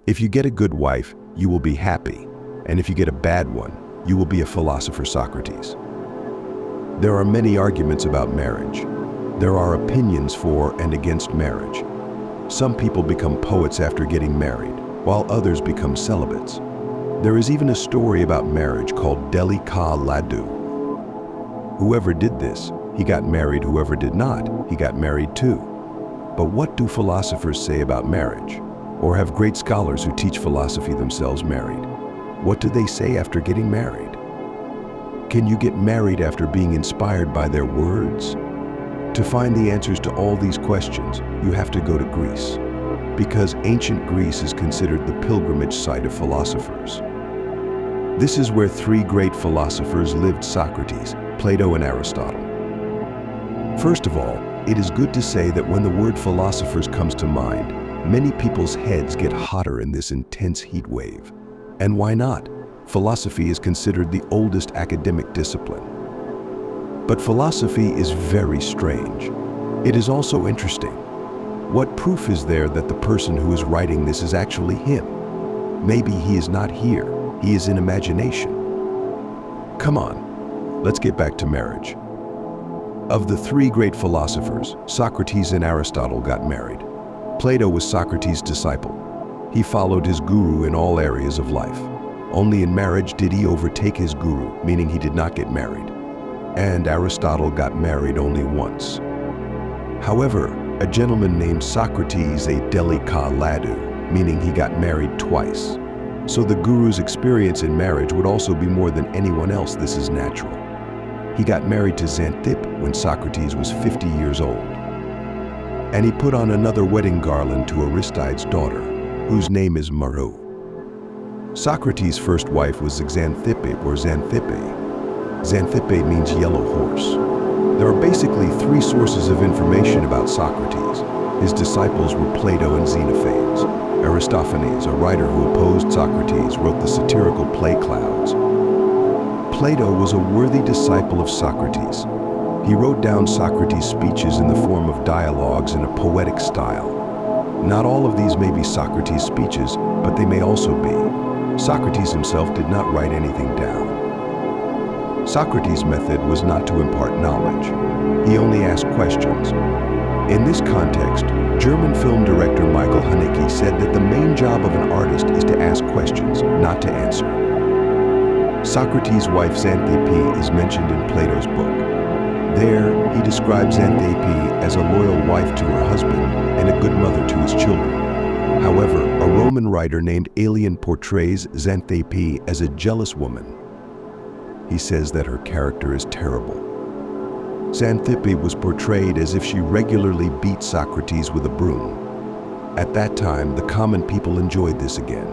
If you get a good wife, you will be happy, and if you get a bad one, you will be a philosopher, Socrates. There are many arguments about marriage. There are opinions for and against marriage. Some people become poets after getting married, while others become celibates. There is even a story about marriage called Deli Ka Ladu. Whoever did this, he got married. Whoever did not, he got married too. But what do philosophers say about marriage? Or have great scholars who teach philosophy themselves married? What do they say after getting married? Can you get married after being inspired by their words? To find the answers to all these questions, you have to go to Greece, because ancient Greece is considered the pilgrimage site of philosophers. This is where three great philosophers lived: Socrates, Plato, and Aristotle. First of all, it is good to say that when the word philosophers comes to mind, many people's heads get hotter in this intense heat wave. And why not? Philosophy is considered the oldest academic discipline. But philosophy is very strange. It is also interesting. What proof is there that the person who is writing this is actually him? Maybe he is not here. He is in imagination. Come on, let's get back to marriage. Of the three great philosophers, Socrates and Aristotle got married. Plato was Socrates' disciple. He followed his guru in all areas of life. Only in marriage did he overtake his guru, meaning he did not get married. And Aristotle got married only once. However, a gentleman named Socrates ate Deli Ka Ladu, meaning he got married twice. So the guru's experience in marriage would also be more than anyone else. This is natural. He got married to Xanthippe when Socrates was 50 years old. And he put on another wedding garland to Aristide's daughter, whose name is Maru. Socrates' first wife was Xanthippe or Xanthippe. Xanthippe means yellow horse. There are basically three sources of information about Socrates. His disciples were Plato and Xenophanes. Aristophanes, a writer who opposed Socrates, wrote the satirical play Clouds. Plato was a worthy disciple of Socrates. He wrote down Socrates' speeches in the form of dialogues in a poetic style. Not all of these may be Socrates' speeches, but they may also be. Socrates himself did not write anything down. Socrates' method was not to impart knowledge. He only asked questions. In this context, German film director Michael Haneke said that the main job of an artist is to ask questions, not to answer. Socrates' wife Xanthippe is mentioned in Plato's book. There, he describes Xanthippe as a loyal wife to her husband and a good mother to his children. However, a Roman writer named Aelian portrays Xanthippe as a jealous woman. He says that her character is terrible. Xanthippe was portrayed as if she regularly beat Socrates with a broom. At that time, the common people enjoyed this again.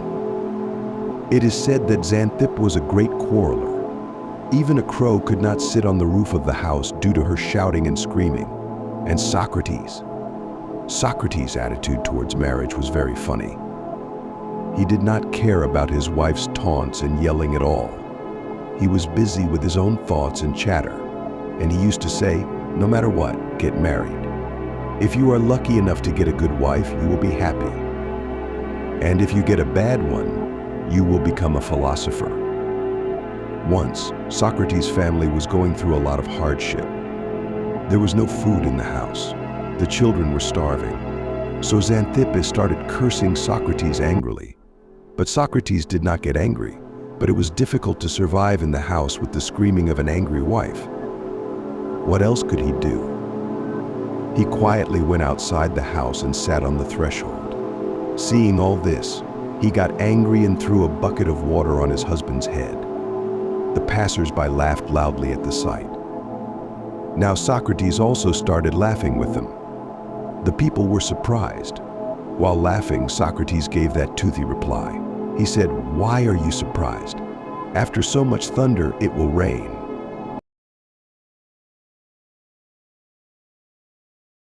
It is said that Xanthippe was a great quarreler. Even a crow could not sit on the roof of the house due to her shouting and screaming. And Socrates' attitude towards marriage was very funny. He did not care about his wife's taunts and yelling at all. He was busy with his own thoughts and chatter. And he used to say, no matter what, get married. If you are lucky enough to get a good wife, you will be happy. And if you get a bad one, you will become a philosopher. Once, Socrates' family was going through a lot of hardship. There was no food in the house. The children were starving. So Xanthippe started cursing Socrates angrily. But Socrates did not get angry, but it was difficult to survive in the house with the screaming of an angry wife. What else could he do? He quietly went outside the house and sat on the threshold. Seeing all this, he got angry and threw a bucket of water on his husband's head. The passers-by laughed loudly at the sight. Now Socrates also started laughing with them. The people were surprised. While laughing, Socrates gave that toothy reply. He said, "Why are you surprised? After so much thunder, it will rain."